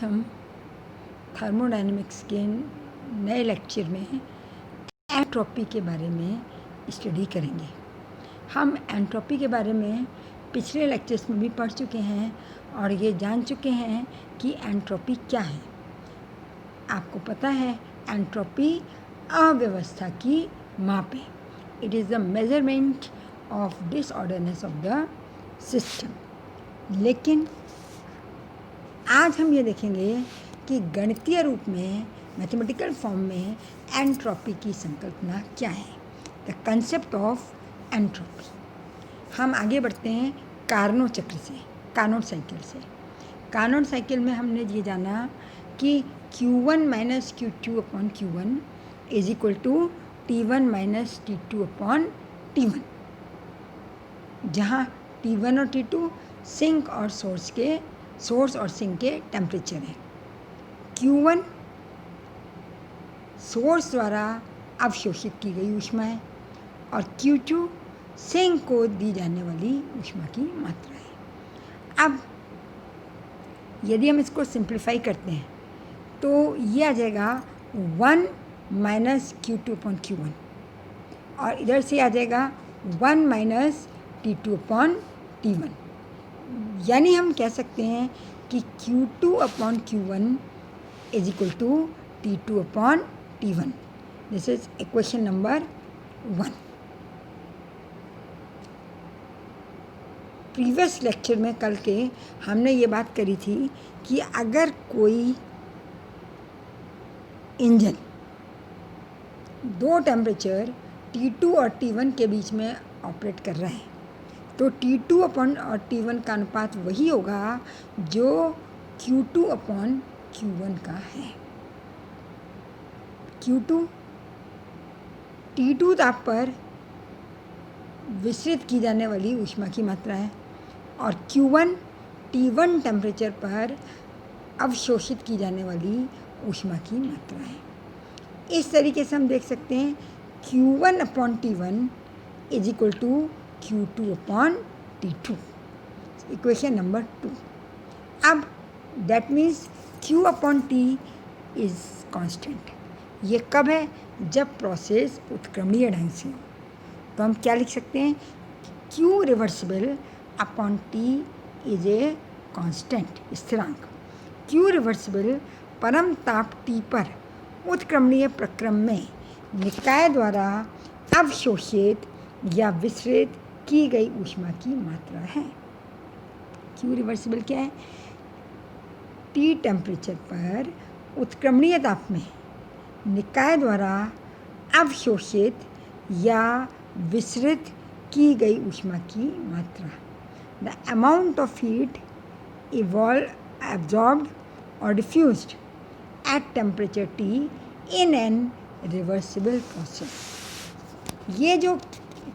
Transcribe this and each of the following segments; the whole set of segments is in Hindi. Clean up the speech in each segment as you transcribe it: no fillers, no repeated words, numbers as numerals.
हम थर्मोडायनेमिक्स के नए लेक्चर में एंट्रोपी के बारे में स्टडी करेंगे। हम एंट्रोपी के बारे में पिछले लेक्चर्स में भी पढ़ चुके हैं और ये जान चुके हैं कि एंट्रोपी क्या है। आपको पता है एंट्रोपी अव्यवस्था की माप है। It is the measurement of disorderness of the system. लेकिन आज हम ये देखेंगे कि गणितीय रूप में, मैथमेटिकल फॉर्म में एंट्रोपी की संकल्पना क्या है, द कंसेप्ट ऑफ एंट्रोपी। हम आगे बढ़ते हैं कार्नोट चक्र से, कार्नोट साइकिल से। कार्नोट साइकिल में हमने ये जाना कि Q1 माइनस Q2 upon Q1 is equal to T1 minus T2 upon T1, जहाँ T1 और T2 सिंक और सोर्स और सिंक के टेम्परेचर हैं। Q1 सोर्स द्वारा अवशोषित की गई ऊष्मा है और Q2 सिंक को दी जाने वाली ऊष्मा की मात्रा है। अब यदि हम इसको सिंप्लीफाई करते हैं तो ये आ जाएगा 1 माइनस Q2 अपॉन Q1 और इधर से आ जाएगा 1 माइनस T2 अपॉन T1। यानी हम कह सकते हैं कि Q2 upon Q1 is equal to T2 upon T1। This is equation number 1। Previous lecture में कल के हमने ये बात करी थी कि अगर कोई इंजन दो टेम्परेचर T2 और T1 के बीच में ऑपरेट कर रहा है तो T2 अपॉन और T1 का अनुपात वही होगा जो Q2 अपॉन Q1 का है। Q2 T2 ताप पर विसरित की जाने वाली ऊष्मा की मात्रा है और Q1 T1 टेम्परेचर पर अवशोषित की जाने वाली ऊष्मा की मात्रा है। इस तरीके से हम देख सकते हैं Q1 upon T1 is equal to Q2 upon T2, equation number 2। अब that means Q upon T is constant. ये कब है? जब प्रोसेस उत्क्रमणीय ढंग से हो। तो हम क्या लिख सकते हैं? Q reversible upon T is a constant, स्थिरांक। Q रिवर्सिबल परम ताप T पर उत्क्रमणीय प्रक्रम में निकाय द्वारा अवशोषित या विसरित की गई ऊष्मा की मात्रा है। Q रिवर्सिबल क्या है? T टेम्परेचर पर उत्क्रमणीय ताप में निकाय द्वारा अवशोषित या विसरित की गई ऊष्मा की मात्रा, the amount of heat absorbed और diffused at temperature T in an reversible process. ये जो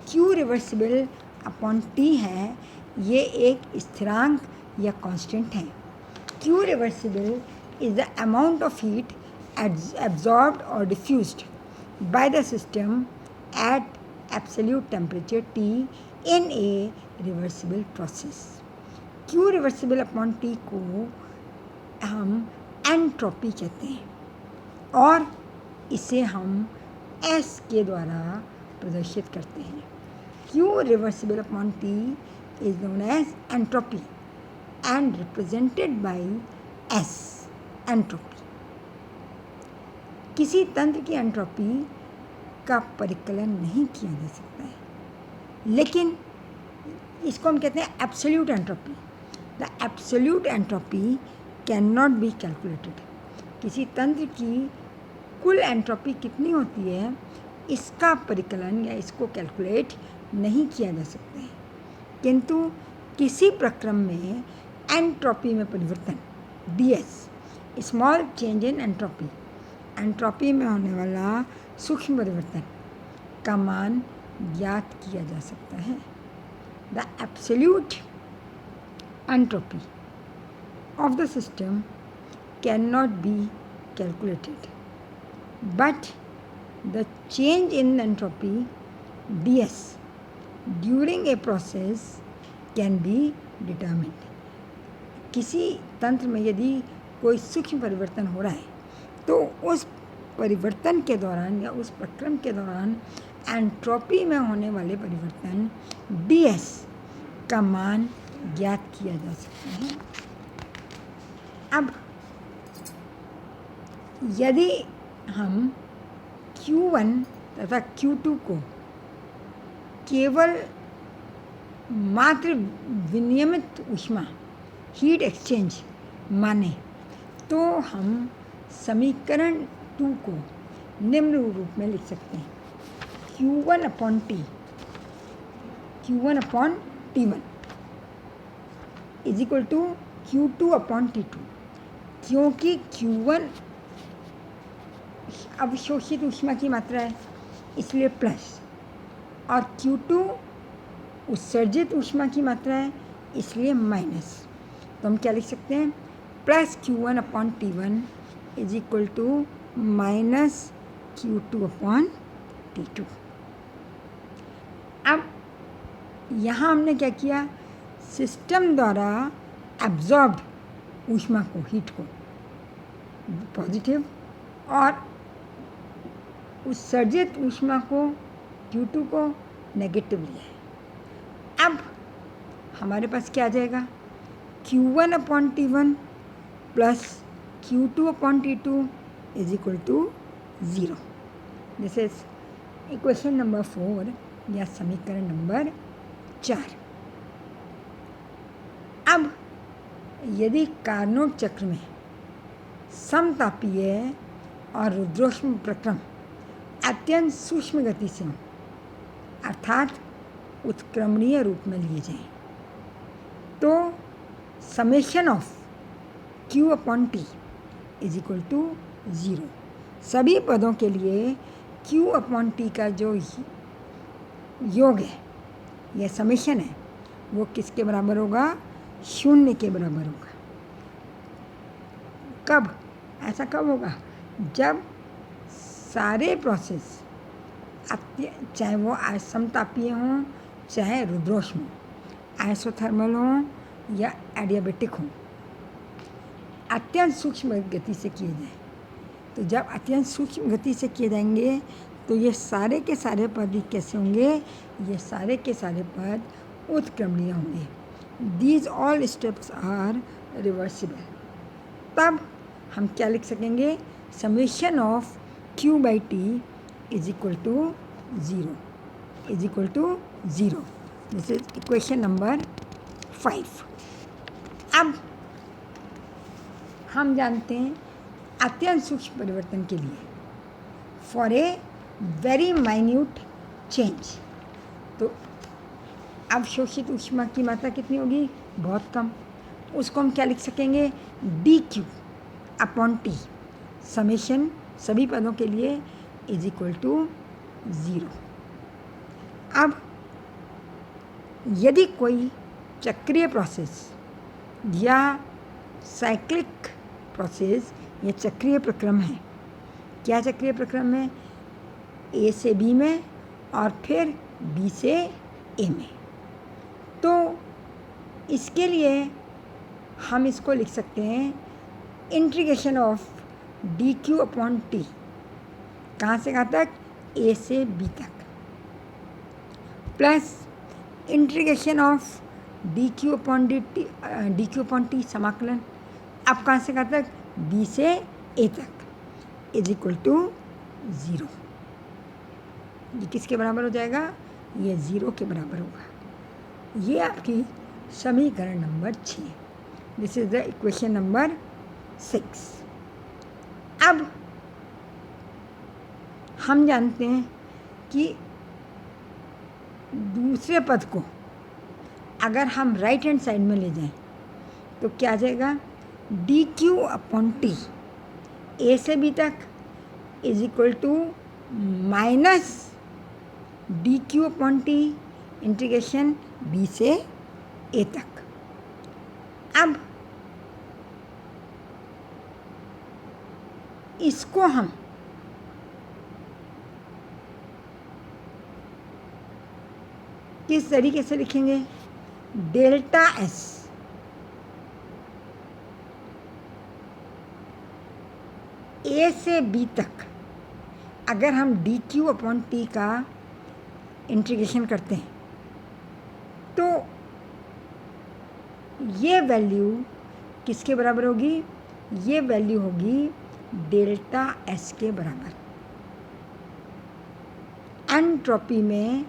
Q रिवर्सिबल अपॉन T है ये एक स्थिरांक या कांस्टेंट है। Q reversible is the amount of heat absorbed or diffused by the system at absolute temperature T in a reversible process. Q reversible upon T को हम एंट्रोपी कहते हैं और इसे हम S के द्वारा प्रदर्शित करते हैं। Q reversible upon T is known as entropy and represented by S, entropy. किसी तंत्र की एंट्रोपी का परिकलन नहीं किया जा सकता है, लेकिन इसको हम कहते हैं absolute entropy. The absolute entropy can not be calculated. किसी तंत्र की कुल एंट्रोपी कितनी होती है इसका परिकलन या इसको कैलकुलेट नहीं किया जा सकता है, किंतु किसी प्रक्रम में एंट्रोपी में परिवर्तन DS, small change in entropy, entropy में होने वाला सूक्ष्म परिवर्तन का मान ज्ञात किया जा सकता है। The absolute entropy of the system can not be calculated, but the change in entropy DS during a process can be determined. किसी तंत्र में यदि कोई सूक्ष्म परिवर्तन हो रहा है तो उस परिवर्तन के दौरान या उस प्रक्रम के दौरान एंट्रोपी में होने वाले परिवर्तन ds का मान ज्ञात किया जा सकता है। अब यदि हम Q1 तथा Q2 को केवल मात्र विनियमित ऊष्मा हीट एक्सचेंज माने तो हम समीकरण 2 को निम्न रूप में लिख सकते हैं। Q1 upon T1 is equal to Q2 upon T2, क्योंकि Q1 अवशोषित ऊष्मा की मात्रा है इसलिए प्लस, और Q2 उत्सर्जित ऊष्मा की मात्रा है इसलिए माइनस। तो हम क्या लिख सकते हैं, plus Q1 upon T1 is equal to minus Q2 upon T2। अब यहाँ हमने क्या किया, सिस्टम द्वारा एब्जॉर्ब्ड ऊष्मा को, हीट को पॉजिटिव, और उत्सर्जित ऊष्मा को Q2 को नेगेटिव लिया है। अब हमारे पास क्या आ जाएगा, Q1 upon T1 plus Q2 upon T2 is equal to 0। This is equation number 4 या समीकरण नंबर 4। अब यदि कार्नोट चक्र में समतापीय और रुद्रोष्म प्रक्रम अत्यंत सूक्ष्म गति से हों, अर्थात उत्क्रमणीय रूप में लिए जाएं, तो summation of Q upon T is equal to 0। सभी पदों के लिए Q अपॉन T का जो योग है, यह समेशन है, वो किसके बराबर होगा, 0 के बराबर होगा। कब ऐसा कब होगा, जब सारे प्रोसेस चाहे वो समतापीय हों चाहे रुद्रोष्म हो, आइसोथर्मल हों या एडियाबेटिक हों, अत्यंत सूक्ष्म गति से किए जाएं। तो जब अत्यंत सूक्ष्म गति से किए जाएंगे तो ये सारे के सारे पद कैसे होंगे, ये सारे के सारे पद उत्क्रमणीय होंगे। These all steps are reversible. तब हम क्या लिख सकेंगे, summation of Q by T is equal to 0, is equal to 0। This is equation number 5। अब हम जानते हैं अत्यंत सूक्ष्म परिवर्तन के लिए for a very minute change, तो अवशोषित ऊष्मा की मात्रा कितनी होगी, बहुत कम। उसको हम क्या लिख सकेंगे, dQ अपॉन T समेशन सभी पदों के लिए इज इक्वल टू 0। अब यदि कोई चक्रीय प्रोसेस या साइक्लिक प्रोसेस या चक्रीय प्रक्रम है, क्या चक्रीय प्रक्रम है, A से B में और फिर B से A में, तो इसके लिए हम इसको लिख सकते हैं integration of dQ upon T, कहाँ से कहाँ तक, A से B तक, plus integration of dQ upon T समाकलन, अब कहाँ से कहाँ तक, B से A तक, इज इक्वल टू 0। ये किसके बराबर हो जाएगा, ये 0 के बराबर होगा। ये आपकी समीकरण number 6, this is the equation number 6। अब हम जानते हैं कि दूसरे पद को अगर हम राइट हैंड साइड में ले जाएं तो क्या आ जाएगा, dQ अपॉन T A से B तक is equal to minus dQ upon T integration B से A तक। अब इसको हम किस तरीके से लिखेंगे, डेल्टा S ए से बी तक अगर हम डी क्यू अपॉन टी का इंटीग्रेशन करते हैं तो ये वैल्यू किसके बराबर होगी? ये वैल्यू होगी डेल्टा एस के बराबर, एंट्रोपी में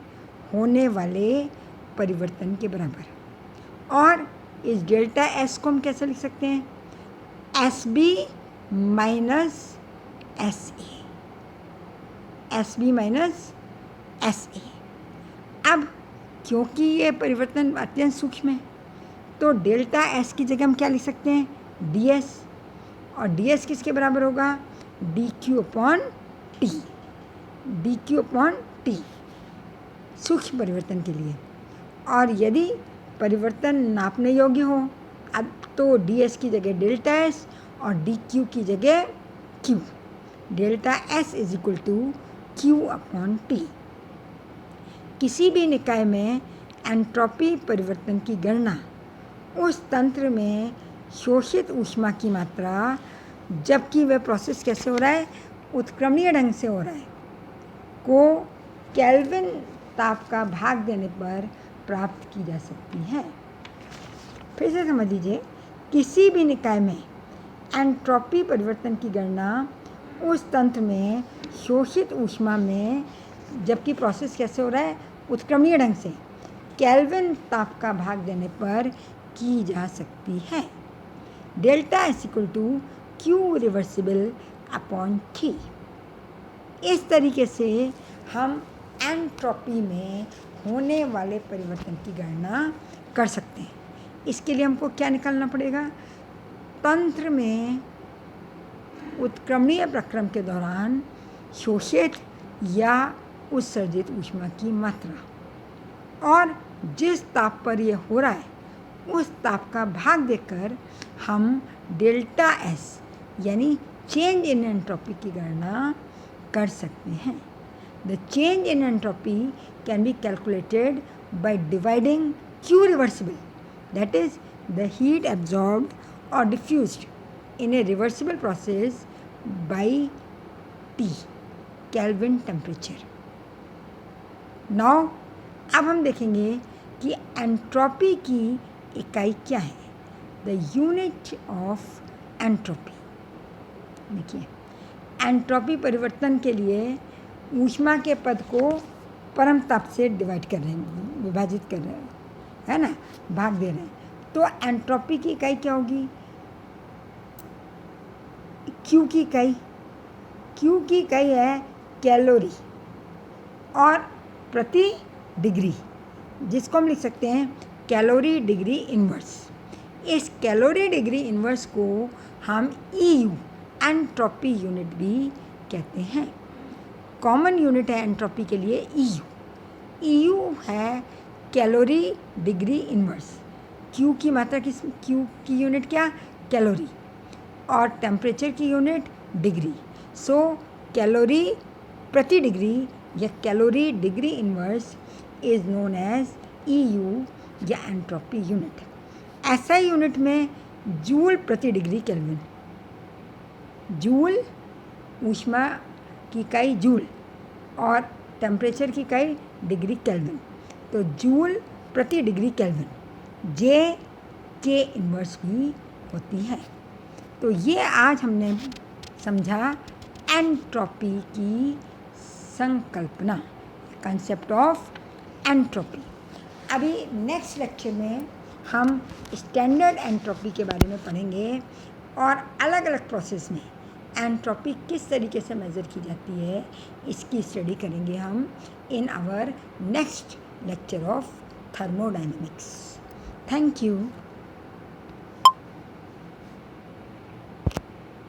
होने वाले परिवर्तन के बराबर। और इस डेल्टा एस को हम कैसे लिख सकते हैं? S B minus S B minus S A. अब क्योंकि ये परिवर्तन अत्यंत सूक्ष्म है तो डेल्टा एस की जगह हम क्या लिख सकते हैं? D S. और डी एस किसके बराबर होगा? D Q upon T, D Q upon T, सूक्ष्म परिवर्तन के लिए। और यदि परिवर्तन नापने योग्य हो अब तो डी एस की जगह डेल्टा एस और डी क्यू की जगह Q. Delta S is equal to Q upon T. किसी भी निकाय में एंट्रोपी परिवर्तन की गणना उस तंत्र में शोषित ऊष्मा की मात्रा, जबकि वह प्रोसेस कैसे हो रहा है? उत्क्रमणीय ढंग से हो रहा है, को केल्विन ताप का भाग देने पर प्राप्त की जा सकती है। फिर से समझ लीजिए, किसी भी निकाय में एंट्रोपी परिवर्तन की गणना उस तंत्र में शोषित ऊष्मा में, जबकि प्रोसेस कैसे हो रहा है? उत्क्रमणीय ढंग से, केल्विन ताप का भाग देने पर की जा सकती है। Delta S equal to Q reversible upon T. इस तरीके से हम एंट्रोपी में होने वाले परिवर्तन की गणना कर सकते हैं। इसके लिए हमको क्या निकालना पड़ेगा? तंत्र में उत्क्रमणीय प्रक्रम के दौरान शोषित या उत्सर्जित ऊष्मा की मात्रा और जिस ताप पर यह हो रहा है उस ताप का भाग देकर हम डेल्टा एस यानी चेंज इन एंट्रोपी की गणना कर सकते हैं। The change in entropy can be calculated by dividing Q reversible, that is the heat absorbed और diffused in a reversible process by T, kelvin temperature. Now अब हम देखेंगे कि एंट्रोपी की इकाई क्या है? The unit of entropy. देखिए, एंट्रोपी परिवर्तन के लिए ऊष्मा के पद को परम ताप से डिवाइड कर रहे हैं, विभाजित कर रहे हैं, है ना, भाग दे रहे हैं। तो एंट्रोपी की इकाई क्या होगी? क्यू की इकाई, क्यू की इकाई है कैलोरी और प्रति डिग्री, जिसको हम लिख सकते हैं कैलोरी डिग्री इन्वर्स। इस कैलोरी डिग्री इन्वर्स को हम EU एंट्रोपी यूनिट भी कहते हैं। कॉमन यूनिट है एंट्रोपी के लिए EU। EU है कैलोरी डिग्री इन्वर्स। Q की मात्रा किस, Q की यूनिट क्या? कैलोरी। और टेम्परेचर की यूनिट डिग्री। सो कैलोरी प्रति डिग्री या calorie degree inverse is known as EU या एंट्रोपी यूनिट। ऐसा यूनिट में जूल प्रति डिग्री केल्विन, जूल ऊष्मा की इकाई जूल और टेम्परेचर की इकाई डिग्री केल्विन, तो जूल प्रति degree kelvin J K inverse भी होती है। तो ये आज हमने समझा एंट्रोपी की संकल्पना, कंसेप्ट ऑफ एंट्रोपी। अभी नेक्स्ट लेक्चर में हम स्टैंडर्ड एंट्रोपी के बारे में पढ़ेंगे और अलग अलग प्रोसेस में एंट्रोपी किस तरीके से मेज़र की जाती है इसकी स्टडी करेंगे हम in our next lecture of thermodynamics. Thank you.